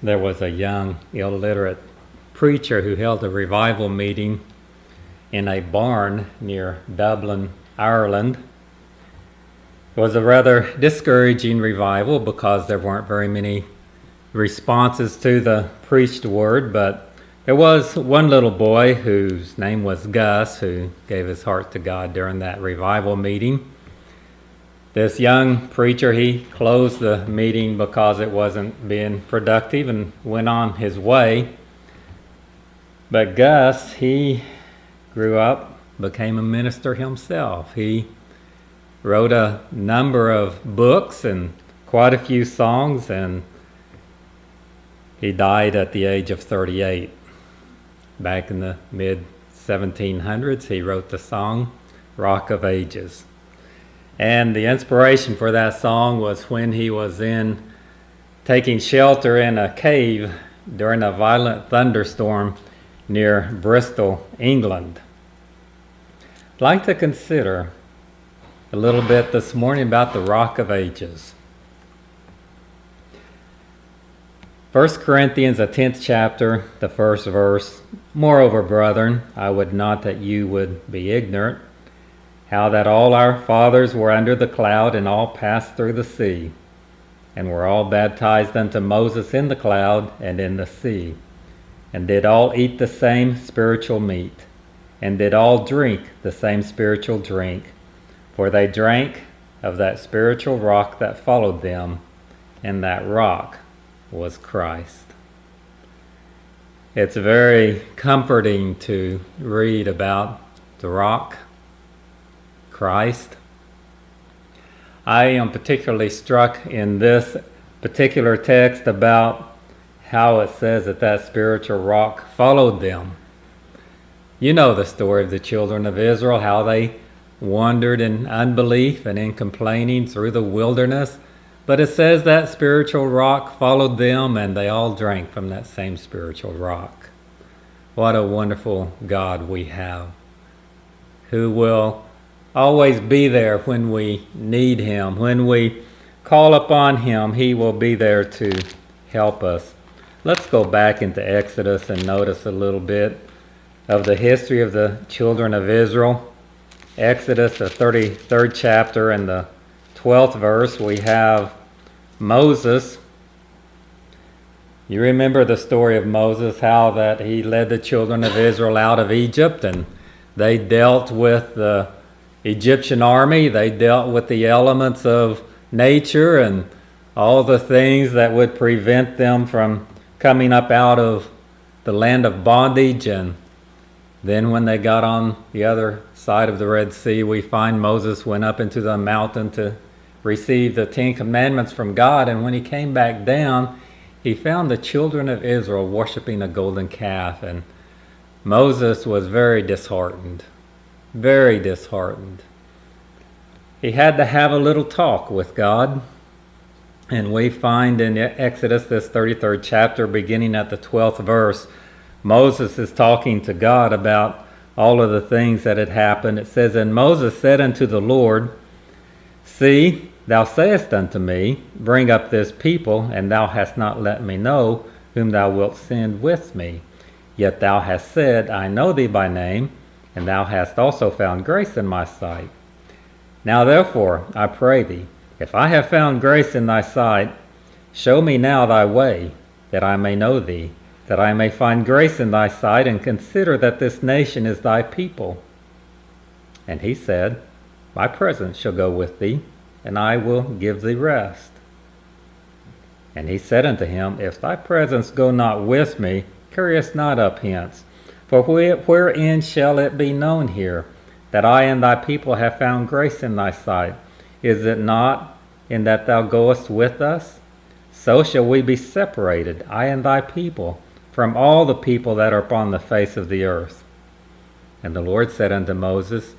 There was a young, illiterate preacher who held a revival meeting in a barn near Dublin, Ireland. It was a rather discouraging revival because there weren't very many responses to the preached word, but there was one little boy whose name was Gus who gave his heart to God during that revival meeting. This young preacher, he closed the meeting because it wasn't being productive and went on his way. But Gus, he grew up, became a minister himself. He wrote a number of books and quite a few songs, and he died at the age of 38. Back in the mid-1700s, he wrote the song, Rock of Ages. And the inspiration for that song was when he was taking shelter in a cave during a violent thunderstorm near Bristol, England. I'd like to consider a little bit this morning about the Rock of Ages. 1 Corinthians, the 10th chapter, the first verse. Moreover, brethren, I would not that you would be ignorant, how that all our fathers were under the cloud and all passed through the sea, and were all baptized unto Moses in the cloud and in the sea, and did all eat the same spiritual meat, and did all drink the same spiritual drink, for they drank of that spiritual rock that followed them, and that rock was Christ. It's very comforting to read about the rock, Christ. I am particularly struck in this particular text about how it says that that spiritual rock followed them. You know the story of the children of Israel, how they wandered in unbelief and in complaining through the wilderness. But it says that spiritual rock followed them, and they all drank from that same spiritual rock. What a wonderful God we have, who will always be there when we need Him. When we call upon Him, He will be there to help us. Let's go back into Exodus and notice a little bit of the history of the children of Israel. Exodus, the 33rd chapter and the 12th verse, we have Moses. You remember the story of Moses, how that he led the children of Israel out of Egypt, and they dealt with the Egyptian army. They dealt with the elements of nature and all the things that would prevent them from coming up out of the land of bondage. And then when they got on the other side of the Red Sea, we find Moses went up into the mountain to receive the 10 Commandments from God. And when he came back down, he found the children of Israel worshiping a golden calf. And Moses was very disheartened. Very disheartened. He had to have a little talk with God. And we find in Exodus, this 33rd chapter, beginning at the 12th verse, Moses is talking to God about all of the things that had happened. It says, And Moses said unto the Lord, See, thou sayest unto me, Bring up this people, and thou hast not let me know whom thou wilt send with me. Yet thou hast said, I know thee by name, and thou hast also found grace in my sight. Now therefore, I pray thee, if I have found grace in thy sight, show me now thy way, that I may know thee, that I may find grace in thy sight, and consider that this nation is thy people. And he said, My presence shall go with thee, and I will give thee rest. And he said unto him, If thy presence go not with me, carry us not up hence. For wherein shall it be known here, that I and thy people have found grace in thy sight? Is it not in that thou goest with us? So shall we be separated, I and thy people, from all the people that are upon the face of the earth. And the Lord said unto Moses,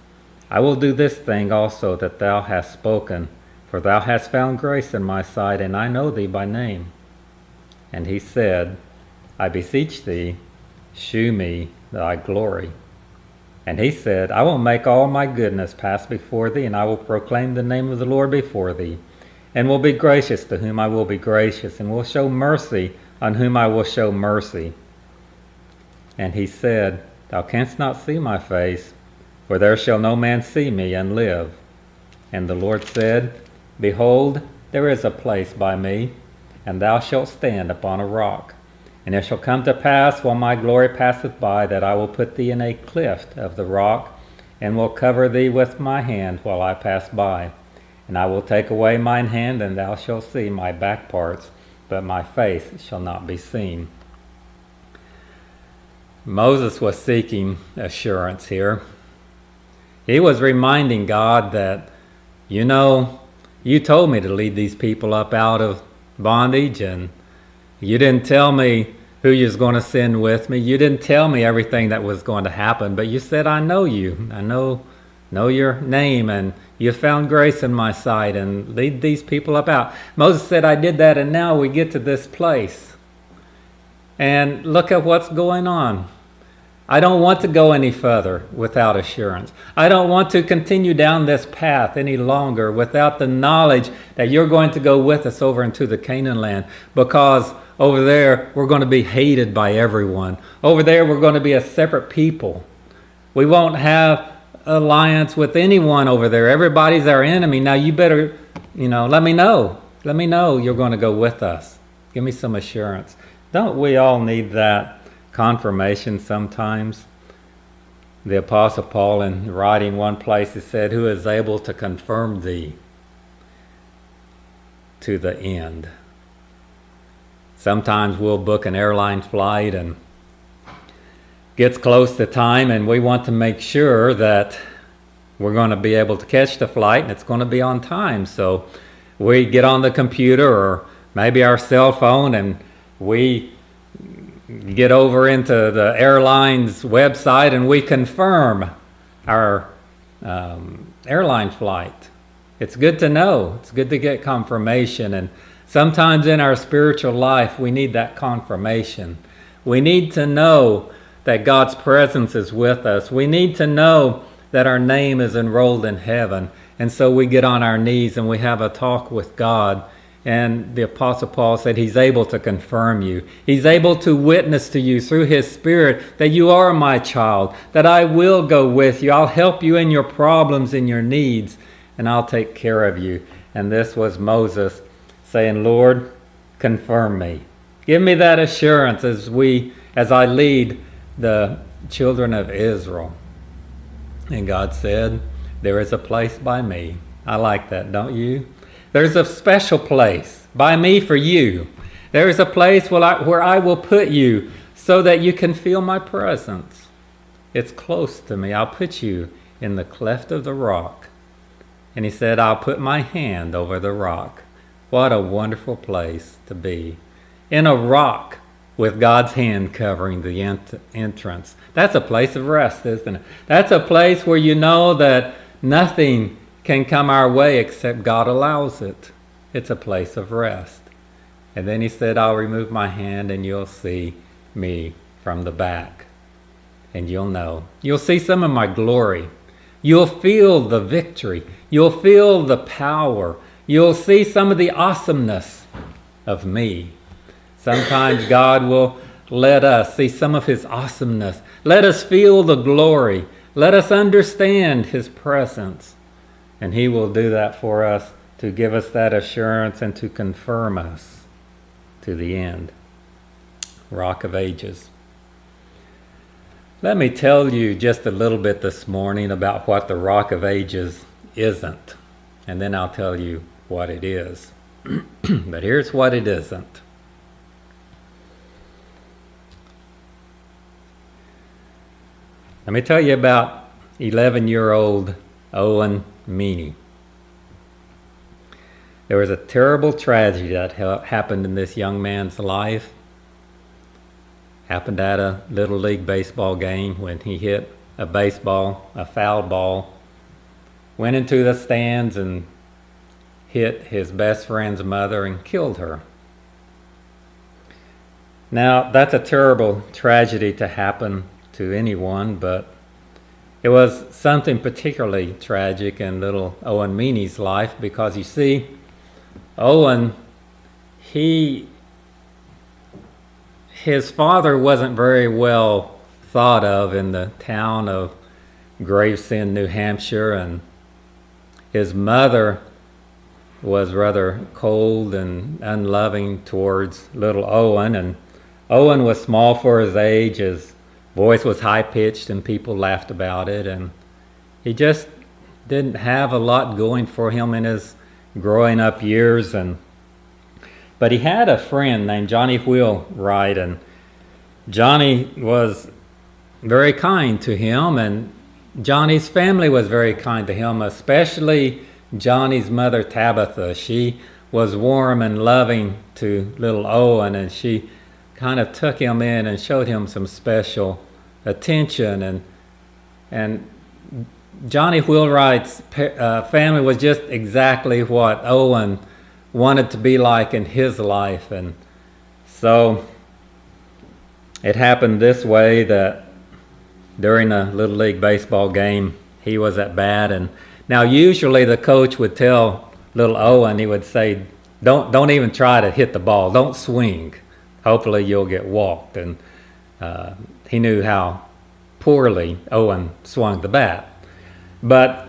I will do this thing also that thou hast spoken, for thou hast found grace in my sight, and I know thee by name. And he said, I beseech thee, shew me thy glory. And he said, I will make all my goodness pass before thee, and I will proclaim the name of the Lord before thee, and will be gracious to whom I will be gracious, and will show mercy on whom I will show mercy. And he said, Thou canst not see my face, for there shall no man see me and live. And the Lord said, Behold, there is a place by me, and thou shalt stand upon a rock. And it shall come to pass, while my glory passeth by, that I will put thee in a cleft of the rock, and will cover thee with my hand while I pass by. And I will take away mine hand, and thou shalt see my back parts, but my face shall not be seen. Moses was seeking assurance here. He was reminding God that, you told me to lead these people up out of bondage, and you didn't tell me who you was going to send with me. You didn't tell me everything that was going to happen, but you said, I know you. I know your name, and you found grace in my sight, and lead these people up out. Moses said, I did that, and now we get to this place. And look at what's going on. I don't want to go any further without assurance. I don't want to continue down this path any longer without the knowledge that you're going to go with us over into the Canaan land, because over there we're going to be hated by everyone. Over there we're going to be a separate people. We won't have alliance with anyone over there. Everybody's our enemy. Now you better, let me know. Let me know you're going to go with us. Give me some assurance. Don't we all need that confirmation sometimes? The Apostle Paul, in writing one place, he said, who is able to confirm thee to the end? Sometimes we'll book an airline flight and gets close to time, and we want to make sure that we're going to be able to catch the flight and it's going to be on time. So we get on the computer or maybe our cell phone, and we get over into the airline's website and we confirm our airline flight. It's good to know. It's good to get confirmation. And sometimes in our spiritual life, we need that confirmation. We need to know that God's presence is with us. We need to know that our name is enrolled in heaven. And so we get on our knees and we have a talk with God. And the Apostle Paul said he's able to confirm you. He's able to witness to you through his Spirit that you are my child, that I will go with you. I'll help you in your problems and your needs, and I'll take care of you. And this was Moses saying, Lord, confirm me. Give me that assurance as I lead the children of Israel. And God said, there is a place by me. I like that, don't you? There's a special place by me for you. There is a place where I will put you so that you can feel my presence. It's close to me. I'll put you in the cleft of the rock. And he said, I'll put my hand over the rock. What a wonderful place to be. In a rock with God's hand covering the entrance. That's a place of rest, isn't it? That's a place where you know that nothing can come our way except God allows it. It's a place of rest. And then he said, I'll remove my hand and you'll see me from the back. And you'll know. You'll see some of my glory. You'll feel the victory. You'll feel the power. You'll see some of the awesomeness of me. Sometimes God will let us see some of his awesomeness. Let us feel the glory. Let us understand his presence. And he will do that for us to give us that assurance and to confirm us to the end. Rock of Ages. Let me tell you just a little bit this morning about what the Rock of Ages isn't. And then I'll tell you what it is. But here's what it isn't. Let me tell you about 11-year-old Owen Meany. There was a terrible tragedy that happened in this young man's life. Happened at a Little League baseball game when he hit a foul ball, went into the stands and hit his best friend's mother and killed her. Now, that's a terrible tragedy to happen to anyone, but it was something particularly tragic in little Owen Meany's life, because you see, Owen, his father wasn't very well thought of in the town of Gravesend, New Hampshire, and his mother was rather cold and unloving towards little Owen, and Owen was small for his age. His voice was high-pitched and people laughed about it, and he just didn't have a lot going for him in his growing up years. But he had a friend named Johnny Wheelwright, and Johnny was very kind to him, and Johnny's family was very kind to him, especially Johnny's mother, Tabitha. She was warm and loving to little Owen, and she kind of took him in and showed him some special attention. And Johnny Wheelwright's family was just exactly what Owen wanted to be like in his life. And so it happened this way, that during a Little League baseball game, he was at bat, and now usually the coach would tell little Owen, he would say, don't even try to hit the ball, don't swing. Hopefully you'll get walked. And he knew how poorly Owen swung the bat. But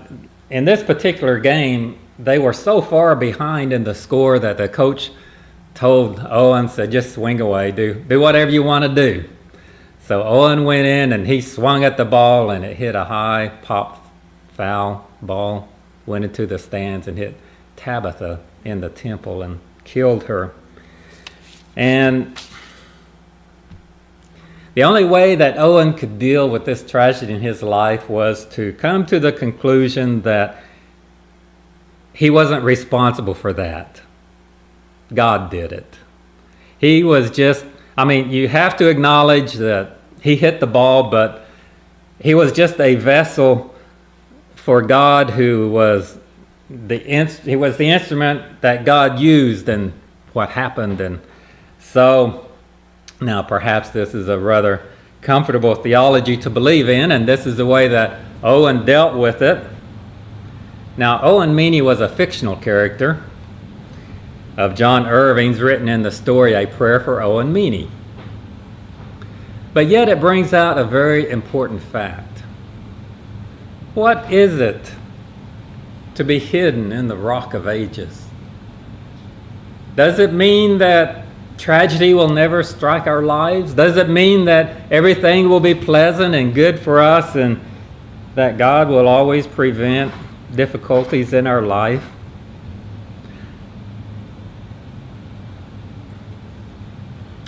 in this particular game, they were so far behind in the score that the coach told Owen, said, just swing away, do whatever you want to do. So Owen went in and he swung at the ball, and it hit a high pop foul ball, went into the stands and hit Tabitha in the temple and killed her. And the only way that Owen could deal with this tragedy in his life was to come to the conclusion that he wasn't responsible for that. God did it. He was just, you have to acknowledge that he hit the ball, but he was just a vessel for God, who was the instrument that God used in what happened. And so now perhaps this is a rather comfortable theology to believe in, and this is the way that Owen dealt with it. Now, Owen Meany was a fictional character of John Irving's, written in the story A Prayer for Owen Meany. But yet it brings out a very important fact. What is it to be hidden in the Rock of Ages? Does it mean that tragedy will never strike our lives? Does it mean that everything will be pleasant and good for us, and that God will always prevent difficulties in our life?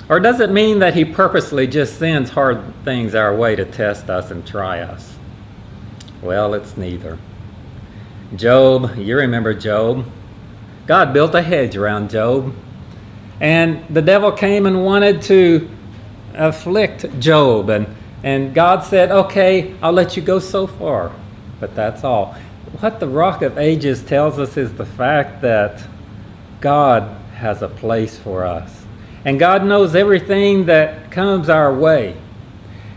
Or does it mean that he purposely just sends hard things our way to test us and try us? Well, it's neither. Job, you remember Job. God built a hedge around Job, and the devil came and wanted to afflict Job, and God said, okay, I'll let you go so far, but that's all. What the Rock of Ages tells us is the fact that God has a place for us. And God knows everything that comes our way.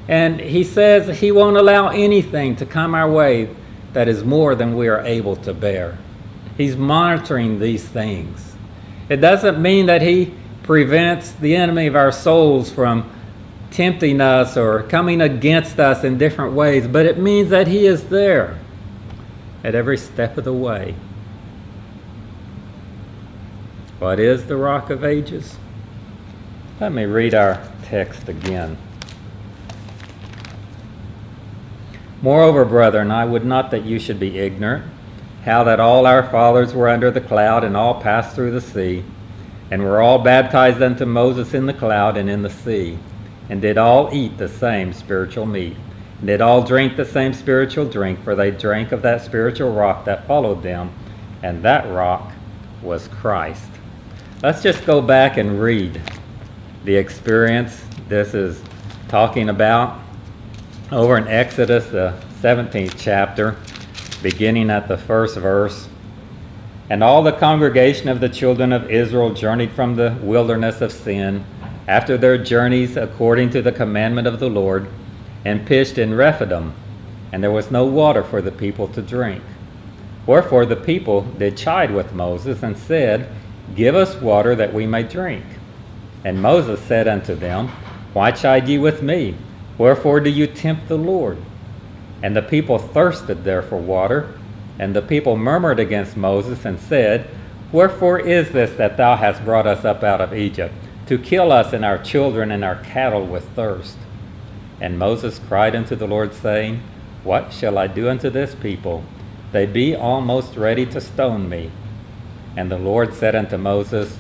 And he says he won't allow anything to come our way that is more than we are able to bear. He's monitoring these things. It doesn't mean that he prevents the enemy of our souls from tempting us or coming against us in different ways, but it means that he is there at every step of the way. What is the Rock of Ages? Let me read our text again. Moreover, brethren, I would not that you should be ignorant, how that all our fathers were under the cloud, and all passed through the sea, and were all baptized unto Moses in the cloud and in the sea, and did all eat the same spiritual meat, and did all drink the same spiritual drink, for they drank of that spiritual rock that followed them, and that rock was Christ. Let's just go back and read the experience this is talking about over in Exodus, the 17th chapter. beginning at the first verse. And all the congregation of the children of Israel journeyed from the wilderness of Sin, after their journeys according to the commandment of the Lord, and pitched in Rephidim, and there was no water for the people to drink. Wherefore the people did chide with Moses, and said, Give us water that we may drink. And Moses said unto them, Why chide ye with me? Wherefore do you tempt the Lord? And the people thirsted there for water. And the people murmured against Moses, and said, Wherefore is this that thou hast brought us up out of Egypt, to kill us and our children and our cattle with thirst? And Moses cried unto the Lord, saying, What shall I do unto this people? They be almost ready to stone me. And the Lord said unto Moses,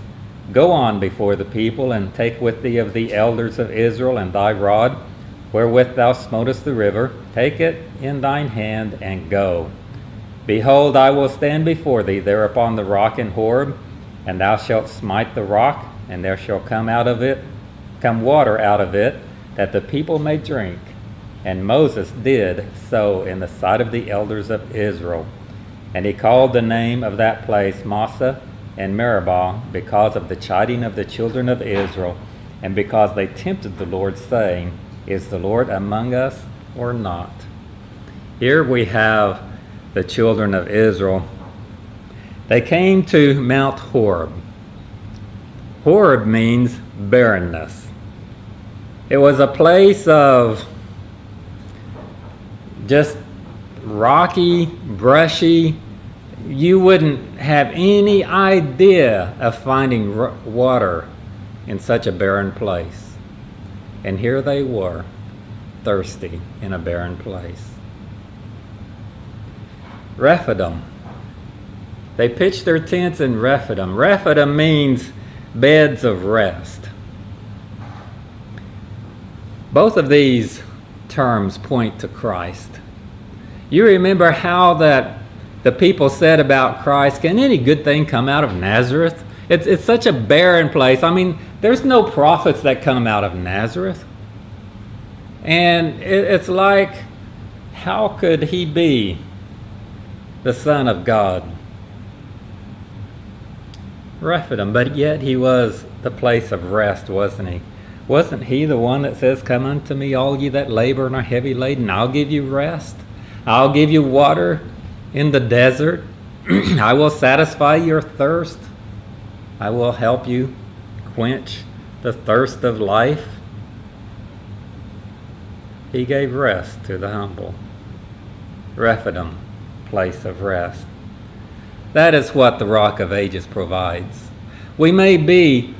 Go on before the people, and take with thee of the elders of Israel and thy rod, wherewith thou smotest the river, take it in thine hand, and go. Behold, I will stand before thee there upon the rock in Horeb, and thou shalt smite the rock, and there shall come water out of it, that the people may drink. And Moses did so in the sight of the elders of Israel. And he called the name of that place Massah and Meribah, because of the chiding of the children of Israel, and because they tempted the Lord, saying, Is the Lord among us or not? Here we have the children of Israel. They came to Mount Horeb. Horeb means barrenness. It was a place of just rocky, brushy. You wouldn't have any idea of finding water in such a barren place. And here they were, thirsty in a barren place. Rephidim. They pitched their tents in Rephidim. Rephidim means beds of rest. Both of these terms point to Christ. You remember how that the people said about Christ, Can any good thing come out of Nazareth? It's such a barren place. I mean, there's no prophets that come out of Nazareth. And it's like, how could he be the Son of God? Rephidim, but yet he was the place of rest, wasn't he? Wasn't he the one that says, Come unto me, all ye that labor and are heavy laden, I'll give you rest. I'll give you water in the desert. I will satisfy your thirst. I will help you quench the thirst of life. He gave rest to the humble. Rephidim, place of rest. That is what the Rock of Ages provides. We may be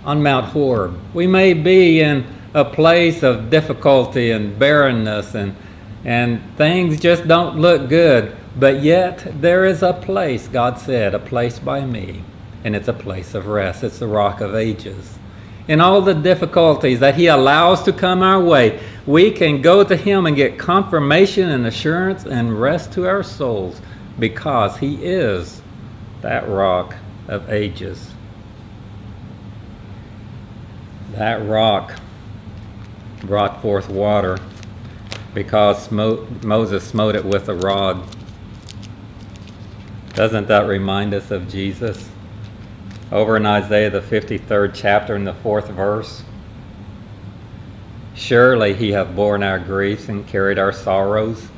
on Mount Horeb. We may be in a place of difficulty and barrenness, and things just don't look good, but yet there is a place, God said, a place by me, and it's a place of rest. It's the Rock of Ages. In all the difficulties that he allows to come our way, we can go to him and get confirmation and assurance and rest to our souls, because he is that Rock of Ages. That rock brought forth water because Moses smote it with a rod. Doesn't that remind us of Jesus? Over in Isaiah the 53rd chapter in the 4th verse. Surely he hath borne our griefs and carried our sorrows.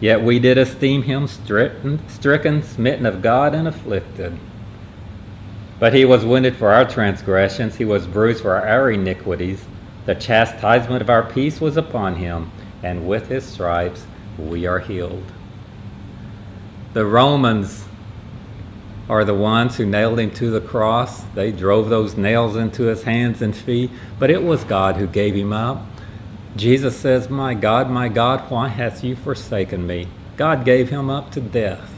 Yet we did esteem him stricken, smitten of God, and afflicted. But he was wounded for our transgressions, he was bruised for our iniquities. The chastisement of our peace was upon him, and with his stripes we are healed. The Romans are the ones who nailed him to the cross. They drove those nails into his hands and feet, but it was God who gave him up. Jesus says, my God, why hast you forsaken me? God gave him up to death.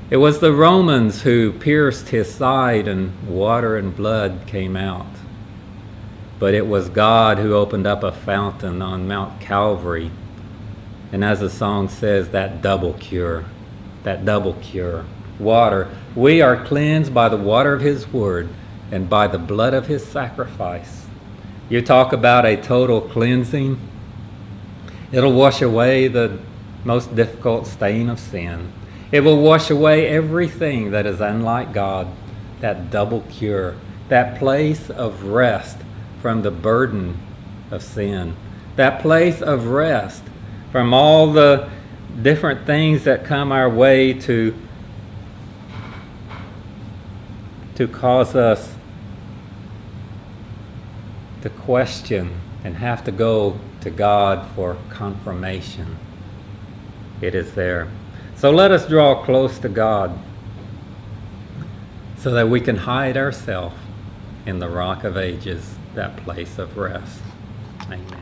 It was the Romans who pierced his side, and water and blood came out. But it was God who opened up a fountain on Mount Calvary. And as the song says, that double cure. Water. We are cleansed by the water of his word and by the blood of his sacrifice. You talk about a total cleansing. It'll wash away the most difficult stain of sin. It will wash away everything that is unlike God, that double cure, that place of rest from the burden of sin, that place of rest from all the different things that come our way to cause us to question and have to go to God for confirmation. It is there. So let us draw close to God so that we can hide ourselves in the Rock of Ages, that place of rest. Amen.